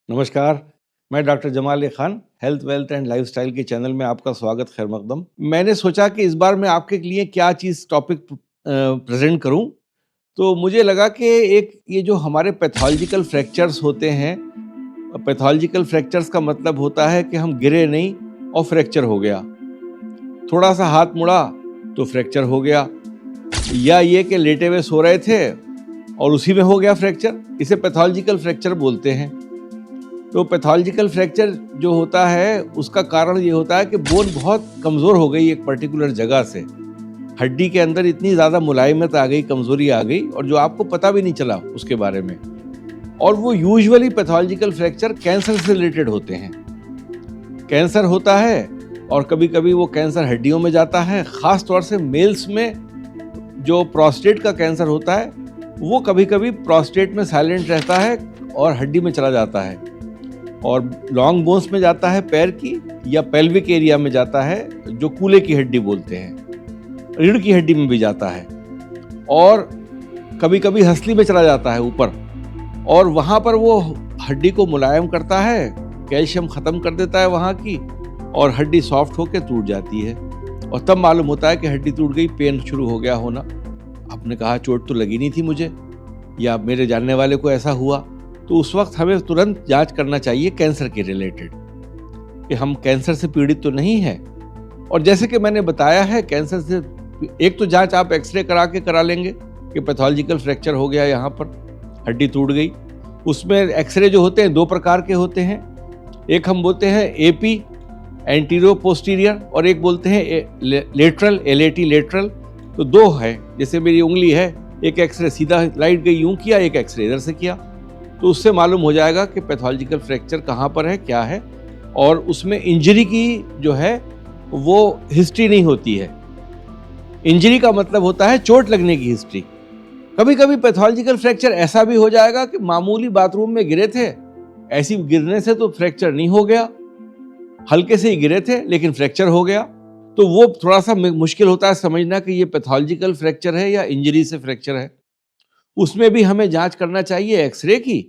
नमस्कार, मैं doctor Jamal Khan, health, wealth and lifestyle के चैनल में आपका स्वागत खैर मकदम। मैंने सोचा कि इस बार मैं आपके लिए क्या चीज़ टॉपिक प्रेज़ेंट करूं, तो मुझे लगा कि एक ये जो हमारे पैथोलॉजिकल फ्रैक्चर्स होते हैं, पैथोलॉजिकल फ्रैक्चर्स का मतलब होता है कि हम गिरे नहीं और फ्रैक्चर हो गया। थोड़ा-सा हाथ मुड़ा तो फ्रैक्चर हो गया, या ये कि लेटे हुए सो रहे थे और उसी में हो गया फ्रैक्चर, इसे पैथोलॉजिकल फ्रैक्चर बोलते हैं। तो पैथोलॉजिकल फ्रैक्चर जो होता है उसका कारण ये होता है कि बोन बहुत कमज़ोर हो गई एक पर्टिकुलर जगह से, हड्डी के अंदर इतनी ज़्यादा मुलायमत आ गई, कमज़ोरी आ गई, और जो आपको पता भी नहीं चला उसके बारे में। और वो यूजुअली पैथोलॉजिकल फ्रैक्चर कैंसर से रिलेटेड होते हैं। कैंसर होता है और कभी कभी वो कैंसर हड्डियों में जाता है, ख़ास तौर से मेल्स में जो प्रोस्टेट का कैंसर होता है वो कभी कभी प्रोस्टेट में साइलेंट रहता है और हड्डी में चला जाता है, और लॉन्ग बोन्स में जाता है पैर की, या पेल्विक एरिया में जाता है जो कूल्हे की हड्डी बोलते हैं, रीढ़ की हड्डी में भी जाता है, और कभी कभी हंसली में चला जाता है ऊपर, और वहाँ पर वो हड्डी को मुलायम करता है, कैल्शियम ख़त्म कर देता है वहाँ की, और हड्डी सॉफ्ट होकर टूट जाती है। और तब मालूम होता है कि हड्डी टूट गई, पेन शुरू हो गया होना। आपने कहा चोट तो लगी नहीं थी मुझे, या मेरे जानने वाले को ऐसा हुआ, तो उस वक्त हमें तुरंत जांच करना चाहिए कैंसर के रिलेटेड कि हम कैंसर से पीड़ित तो नहीं हैं। और जैसे कि मैंने बताया है, कैंसर से एक तो जांच आप एक्सरे करा लेंगे कि पैथोलॉजिकल फ्रैक्चर हो गया, यहाँ पर हड्डी टूट गई। उसमें एक्सरे जो होते हैं दो प्रकार के होते हैं, एक हम बोलते हैं एपी, एंटीरियर पोस्टीरियर, और एक बोलते हैं लेटरल, एलएटी लेटरल। तो दो है, जैसे मेरी उंगली है, एक एक्सरे सीधा लाइट गई यूं किया, एक एक्सरे इधर से किया, तो उससे मालूम हो जाएगा कि पैथोलॉजिकल फ्रैक्चर कहाँ पर है, क्या है। और उसमें इंजरी की जो है वो हिस्ट्री नहीं होती है। इंजरी का मतलब होता है चोट लगने की हिस्ट्री। कभी कभी पैथोलॉजिकल फ्रैक्चर ऐसा भी हो जाएगा कि मामूली बाथरूम में गिरे थे, ऐसी गिरने से तो फ्रैक्चर नहीं हो गया, हल्के से ही गिरे थे लेकिन फ्रैक्चर हो गया। तो वो थोड़ा सा मुश्किल होता है समझना कि ये पैथोलॉजिकल फ्रैक्चर है या इंजरी से फ्रैक्चर है। उसमें भी हमें जांच करना चाहिए एक्सरे की।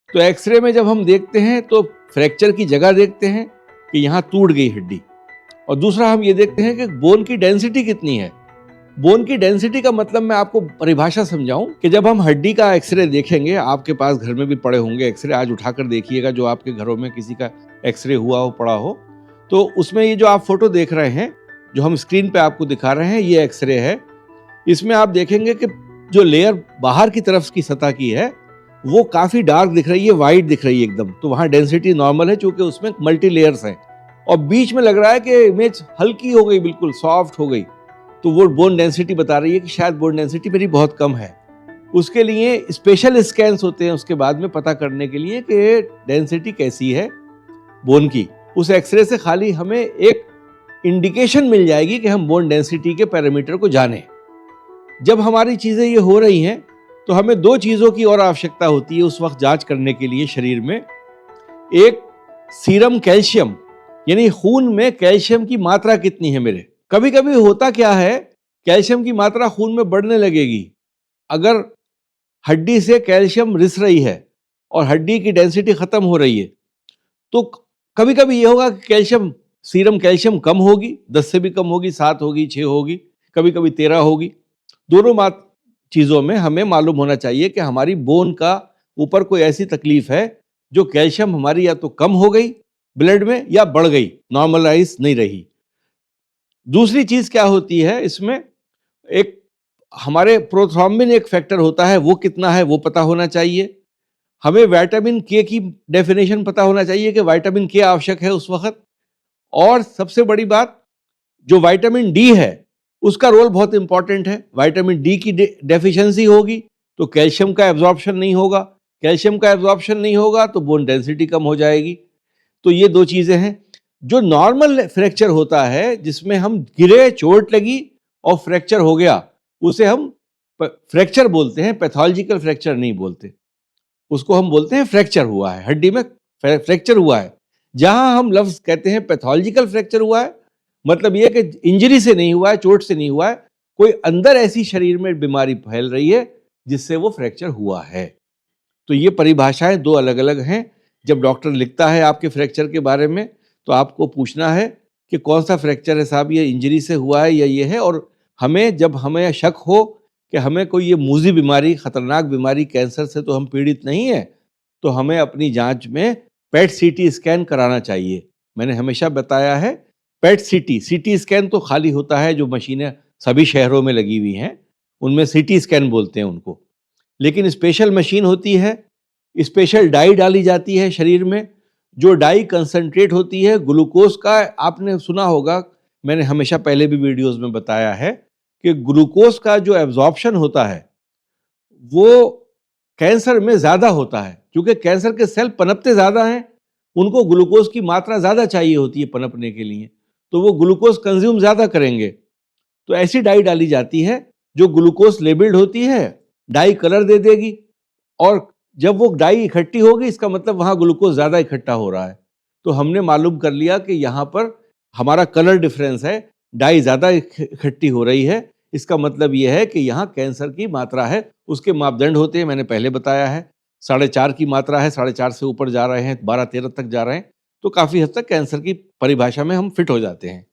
तो एक्सरे में जब हम देखते हैं तो फ्रैक्चर की जगह देखते हैं कि यहाँ टूट गई हड्डी, और दूसरा हम ये देखते हैं कि बोन की डेंसिटी कितनी है। बोन की डेंसिटी का मतलब मैं आपको परिभाषा समझाऊं कि जब हम हड्डी का एक्सरे देखेंगे, आपके पास घर में भी पड़े होंगे एक्सरे, आज उठाकर देखिएगा जो आपके घरों में किसी का एक्सरे हुआ हो, पड़ा हो, तो उसमें ये जो आप फोटो देख रहे हैं, जो हम स्क्रीन पे आपको दिखा रहे हैं, ये एक्सरे है। इसमें आप देखेंगे कि जो लेयर बाहर की तरफ की सतह की है वो काफी डार्क दिख रही है, वाइट दिख रही है एकदम, तो वहां डेंसिटी नॉर्मल है क्योंकि उसमें मल्टी लेयर्स हैं। और बीच में लग रहा है कि इमेज हल्की हो गई, बिल्कुल सॉफ्ट हो गई, तो वो बोन डेंसिटी बता रही है कि शायद बोन डेंसिटी मेरी बहुत कम है। उसके लिए स्पेशल स्कैन्स होते हैं उसके बाद में पता करने के लिए कि डेंसिटी कैसी है बोन की। उस एक्सरे से खाली हमें एक इंडिकेशन मिल जाएगी कि हम बोन डेंसिटी के पैरामीटर को जानें। जब हमारी चीजें ये हो रही हैं तो हमें दो चीजों की और आवश्यकता होती है उस वक्त जांच करने के लिए शरीर में। एक सीरम कैल्शियम, यानी खून में कैल्शियम की मात्रा कितनी है मेरे। कभी कभी होता क्या है, कैल्शियम की मात्रा खून में बढ़ने लगेगी अगर हड्डी से कैल्शियम रिस रही है और हड्डी की डेंसिटी खत्म हो रही है। तो कभी कभी ये होगा कि कैल्शियम, सीरम कैल्शियम कम होगी, 10 से भी कम होगी, 7 होगी, 6 होगी, कभी कभी 13 होगी। दोनों चीज़ों में हमें मालूम होना चाहिए कि हमारी बोन का ऊपर कोई ऐसी तकलीफ है जो कैल्शियम हमारी या तो कम हो गई ब्लड में या बढ़ गई, नॉर्मलाइज नहीं रही। दूसरी चीज़ क्या होती है इसमें, एक हमारे प्रोथ्रोम्बिन एक फैक्टर होता है, वो कितना है वो पता होना चाहिए। हमें विटामिन के की डेफिनेशन पता होना चाहिए कि विटामिन के आवश्यक है उस वक्त। और सबसे बड़ी बात, जो विटामिन डी है उसका रोल बहुत इंपॉर्टेंट है। विटामिन डी की डेफिशिएंसी होगी तो कैल्शियम का एब्जॉर्प्शन नहीं होगा, कैल्शियम का एब्जॉर्प्शन नहीं होगा तो बोन डेंसिटी कम हो जाएगी। तो ये दो चीजें हैं। जो नॉर्मल फ्रैक्चर होता है जिसमें हम गिरे, चोट लगी और फ्रैक्चर हो गया, उसे हम फ्रैक्चर बोलते हैं, पैथोलॉजिकल फ्रैक्चर नहीं बोलते। उसको हम बोलते हैं फ्रैक्चर हुआ है, हड्डी में फ्रैक्चर हुआ है। जहां हम लफ्ज कहते हैं पैथोलॉजिकल फ्रैक्चर हुआ है, मतलब यह कि इंजरी से नहीं हुआ है, चोट से नहीं हुआ है, कोई अंदर ऐसी शरीर में बीमारी फैल रही है जिससे वो फ्रैक्चर हुआ है। तो ये परिभाषाएं दो अलग अलग हैं। जब डॉक्टर लिखता है आपके फ्रैक्चर के बारे में तो आपको पूछना है कि कौन सा फ्रैक्चर है साहब, ये इंजरी से हुआ है या ये है। और जब हमें शक हो कि हमें कोई ये मूजी बीमारी, खतरनाक बीमारी, कैंसर से तो हम पीड़ित नहीं है, तो हमें अपनी जांच में पेट सीटी स्कैन कराना चाहिए। मैंने हमेशा बताया है, पेट सीटी स्कैन तो खाली होता है, जो मशीनें सभी शहरों में लगी हुई हैं उनमें सीटी स्कैन बोलते हैं उनको। लेकिन स्पेशल मशीन होती है, स्पेशल डाई डाली जाती है शरीर में, जो डाई कंसंट्रेट होती है ग्लूकोज का। आपने सुना होगा, मैंने हमेशा पहले भी वीडियोस में बताया है कि ग्लूकोज का जो एब्जॉर्प्शन होता है वो कैंसर में ज्यादा होता है, क्योंकि कैंसर के सेल पनपते ज्यादा हैं, उनको ग्लूकोज की मात्रा ज्यादा चाहिए होती है पनपने के लिए, तो वो ग्लूकोज कंज्यूम ज्यादा करेंगे। तो ऐसी डाई डाली जाती है जो ग्लूकोज लेबल्ड होती है, डाई कलर दे देगी, और जब वो डाई इकट्ठी होगी इसका मतलब वहां ग्लूकोज ज्यादा इकट्ठा हो रहा है। तो हमने मालूम कर लिया कि यहाँ पर हमारा कलर डिफरेंस है, डाई ज्यादा इकट्ठी हो रही है, इसका मतलब यह है कि यहाँ कैंसर की मात्रा है। उसके मापदंड होते हैं, मैंने पहले बताया है, 4.5 की मात्रा है, 4.5 से ऊपर जा रहे हैं, 12-13 तक जा रहे हैं, तो काफी हद तक कैंसर की परिभाषा में हम फिट हो जाते हैं।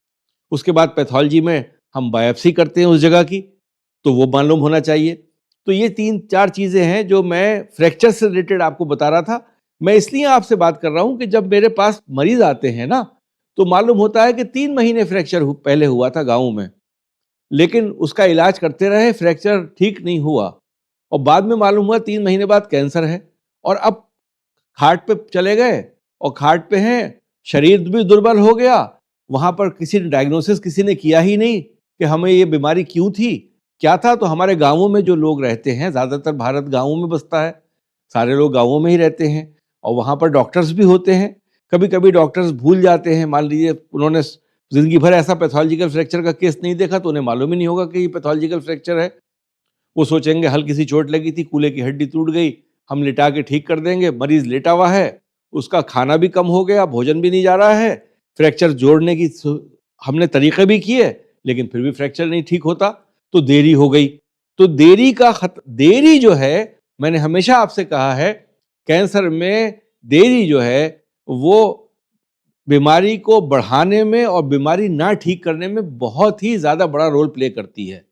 उसके बाद पैथोलॉजी में हम बायोप्सी करते हैं उस जगह की, तो वो मालूम होना चाहिए। तो ये 3-4 चीजें हैं जो मैं फ्रैक्चर से रिलेटेड आपको बता रहा था। मैं इसलिए आपसे बात कर रहा हूं कि जब मेरे पास मरीज आते हैं ना, तो मालूम होता है कि 3 महीने फ्रैक्चर पहले हुआ था गाँव में, लेकिन उसका इलाज करते रहे, फ्रैक्चर ठीक नहीं हुआ, और बाद में मालूम हुआ 3 महीने बाद कैंसर है, और अब खाट पे चले गए और खाट पे हैं, शरीर भी दुर्बल हो गया, वहां पर किसी ने डायग्नोसिस किसी ने किया ही नहीं कि हमें ये बीमारी क्यों थी, क्या था। तो हमारे गांवों में जो लोग रहते हैं, ज्यादातर भारत गांवों में बसता है, सारे लोग गांवों में ही रहते हैं, और वहां पर डॉक्टर्स भी होते हैं। कभी कभी डॉक्टर्स भूल जाते हैं, मान लीजिए उन्होंने जिंदगी भर ऐसा पैथोलॉजिकल फ्रैक्चर का केस नहीं देखा, तो उन्हें मालूम ही नहीं होगा कि ये पैथोलॉजिकल फ्रैक्चर है। वो सोचेंगे हल्की सी चोट लगी थी, कूल्हे की हड्डी टूट गई, हम लिटा के ठीक कर देंगे। मरीज लेटा हुआ है, उसका खाना भी कम हो गया, भोजन भी नहीं जा रहा है, फ्रैक्चर जोड़ने की हमने तरीके भी किए, लेकिन फिर भी फ्रैक्चर नहीं ठीक होता, तो देरी हो गई। तो देरी जो है, मैंने हमेशा आपसे कहा है, कैंसर में देरी जो है वो बीमारी को बढ़ाने में और बीमारी ना ठीक करने में बहुत ही ज्यादा बड़ा रोल प्ले करती है।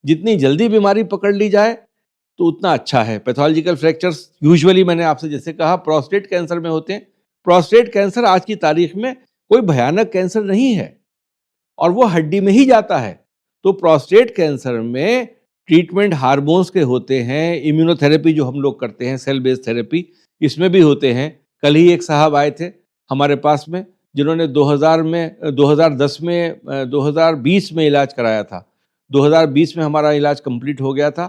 जितनी जल्दी बीमारी पकड़ ली जाए तो उतना अच्छा है। पैथोलॉजिकल फ्रैक्चर्स यूजुअली मैंने आपसे जैसे कहा प्रोस्टेट कैंसर में होते हैं। प्रोस्टेट कैंसर आज की तारीख में कोई भयानक कैंसर नहीं है, और वो हड्डी में ही जाता है। तो प्रोस्टेट कैंसर में ट्रीटमेंट हार्मोन्स के होते हैं, इम्यूनोथेरेपी जो हम लोग करते हैं, सेल बेस्ड थेरेपी, इसमें भी होते हैं। कल ही एक साहब आए थे हमारे पास में, जिन्होंने 2010 में 2020 में इलाज कराया था। 2020 में हमारा इलाज कंप्लीट हो गया था।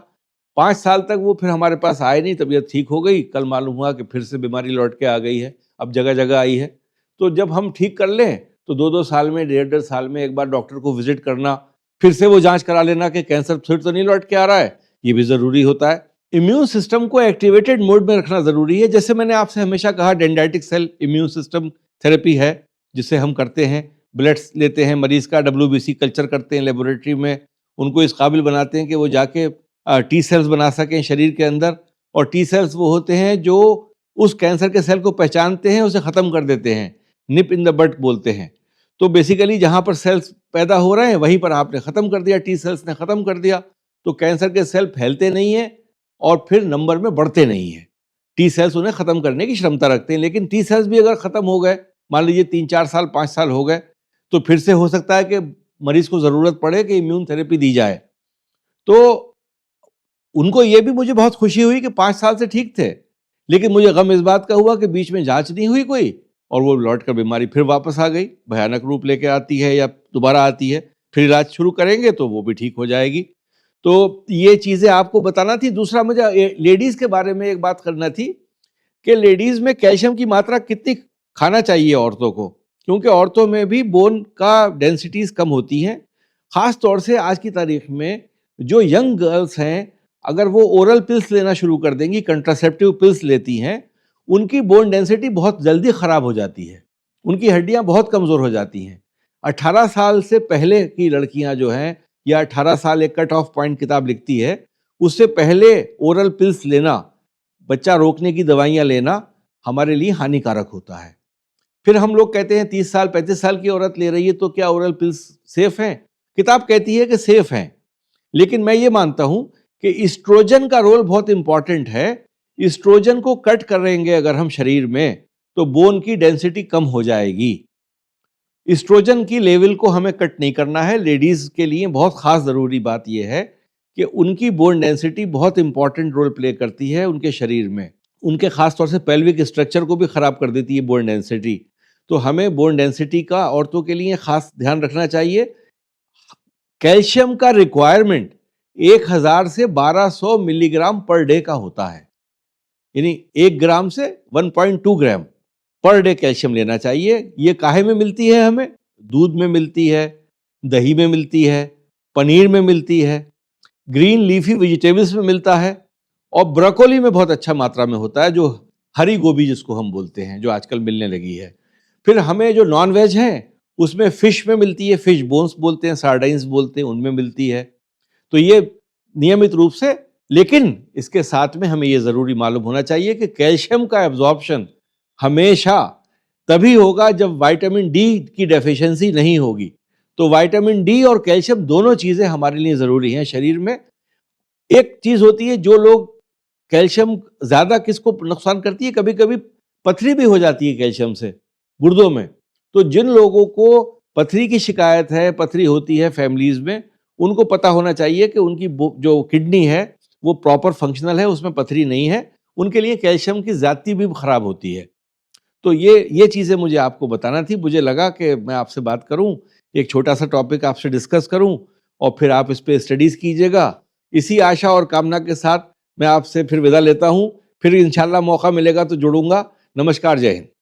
5 साल तक वो फिर हमारे पास आए नहीं, तबीयत ठीक हो गई, कल मालूम हुआ कि फिर से बीमारी लौट के आ गई है, अब जगह जगह आई है। तो जब हम ठीक कर लें तो 2-2 साल में, 1.5-1.5 साल में एक बार डॉक्टर को विजिट करना, फिर से वो जांच करा लेना कि कैंसर फिर तो नहीं लौट के आ रहा है, ये भी जरूरी होता है। इम्यून सिस्टम को एक्टिवेटेड मोड में रखना जरूरी है। जैसे मैंने आपसे हमेशा कहा, dendritic cell immune system therapy है जिसे हम करते हैं। ब्लड लेते हैं मरीज का, WBC कल्चर करते हैं लेबोरेटरी में, उनको इस काबिल बनाते हैं कि वो जाके टी सेल्स बना सकें शरीर के अंदर। और टी सेल्स वो होते हैं जो उस कैंसर के सेल को पहचानते हैं, उसे खत्म कर देते हैं, निप इन द बट बोलते हैं। तो बेसिकली जहां पर सेल्स पैदा हो रहे हैं वहीं पर आपने खत्म कर दिया, टी सेल्स ने खत्म कर दिया, तो कैंसर के सेल फैलते नहीं है और फिर नंबर में बढ़ते नहीं है। टी सेल्स उन्हें खत्म करने की क्षमता रखते हैं, लेकिन टी सेल्स भी अगर खत्म हो गए, मान लीजिए 3-4 साल 5 साल हो गए, तो फिर से हो सकता है कि मरीज को जरूरत पड़े कि इम्यून थेरेपी दी जाए। तो उनको ये भी, मुझे बहुत खुशी हुई कि 5 साल से ठीक थे, लेकिन मुझे गम इस बात का हुआ कि बीच में जांच नहीं हुई कोई, और वो लौट कर बीमारी फिर वापस आ गई, भयानक रूप लेके आती है या दोबारा आती है। फिर इलाज शुरू करेंगे तो वो भी ठीक हो जाएगी। तो ये चीजें आपको बताना थी। दूसरा, मुझे लेडीज के बारे में एक बात करना थी कि लेडीज में कैल्शियम की मात्रा कितनी खाना चाहिए औरतों को, क्योंकि औरतों में भी बोन का डेंसिटीज कम होती हैं। खास तौर से आज की तारीख में जो यंग गर्ल्स हैं, अगर वो ओरल पिल्स लेना शुरू कर देंगी, कंट्रासेप्टिव पिल्स लेती हैं, उनकी बोन डेंसिटी बहुत जल्दी खराब हो जाती है, उनकी हड्डियां बहुत कमजोर हो जाती हैं। 18 साल से पहले की लड़कियां जो हैं, या 18 साल एक कट ऑफ पॉइंट किताब लिखती है, उससे पहले ओरल पिल्स लेना, बच्चा रोकने की दवाइयां लेना हमारे लिए हानिकारक होता है। फिर हम लोग कहते हैं 30 साल 35 साल की औरत ले रही है तो क्या ओरल पिल्स सेफ हैं? किताब कहती है कि सेफ हैं, लेकिन मैं ये मानता हूं कि इस्ट्रोजन का रोल बहुत इंपॉर्टेंट है। इस्ट्रोजन को कट करेंगे अगर हम शरीर में तो बोन की डेंसिटी कम हो जाएगी। इस्ट्रोजन की लेवल को हमें कट नहीं करना है। लेडीज के लिए बहुत खास जरूरी बात यह है कि उनकी बोन डेंसिटी बहुत इंपॉर्टेंट रोल प्ले करती है उनके शरीर में। उनके खास तौर से पेल्विक स्ट्रक्चर को भी खराब कर देती है बोन डेंसिटी। तो हमें बोन डेंसिटी का औरतों के लिए खास ध्यान रखना चाहिए। कैल्शियम का रिक्वायरमेंट 1000 से 1200 मिलीग्राम पर डे का होता है, यानी 1 ग्राम से 1.2 ग्राम पर डे कैल्शियम लेना चाहिए। ये काहे में मिलती है? हमें दूध में मिलती है, दही में मिलती है, पनीर में मिलती है, ग्रीन लीफी वेजिटेबल्स में मिलता है, और ब्रोकोली में बहुत अच्छा मात्रा में होता है, जो हरी गोभी जिसको हम बोलते हैं, जो आजकल मिलने लगी है। फिर हमें जो नॉन वेज है उसमें फिश में मिलती है, फिश बोन्स बोलते हैं, सार्डाइंस बोलते हैं, उनमें मिलती है। तो ये नियमित रूप से, लेकिन इसके साथ में हमें ये जरूरी मालूम होना चाहिए कि कैल्शियम का एब्जॉर्प्शन हमेशा तभी होगा जब विटामिन डी की डेफिशिएंसी नहीं होगी। तो विटामिन डी और कैल्शियम दोनों चीजें हमारे लिए जरूरी हैं शरीर में। एक चीज होती है, जो लोग कैल्शियम ज्यादा किसको नुकसान करती है, कभी कभी पथरी भी हो जाती है कैल्शियम से गुर्दों में। तो जिन लोगों को पथरी की शिकायत है, पथरी होती है फैमिलीज में, उनको पता होना चाहिए कि उनकी जो किडनी है वो प्रॉपर फंक्शनल है, उसमें पथरी नहीं है। उनके लिए कैल्शियम की ज्यादती भी खराब होती है। तो ये चीजें मुझे आपको बताना थी। मुझे लगा कि मैं आपसे बात करूं, एक छोटा सा टॉपिक आपसे डिस्कस करूं, और फिर आप इस पे स्टडीज कीजिएगा। इसी आशा और कामना के साथ मैं आपसे फिर विदा लेता हूं। फिर इंशाल्लाह मौका मिलेगा तो जुड़ूंगा। नमस्कार, जय हिंद।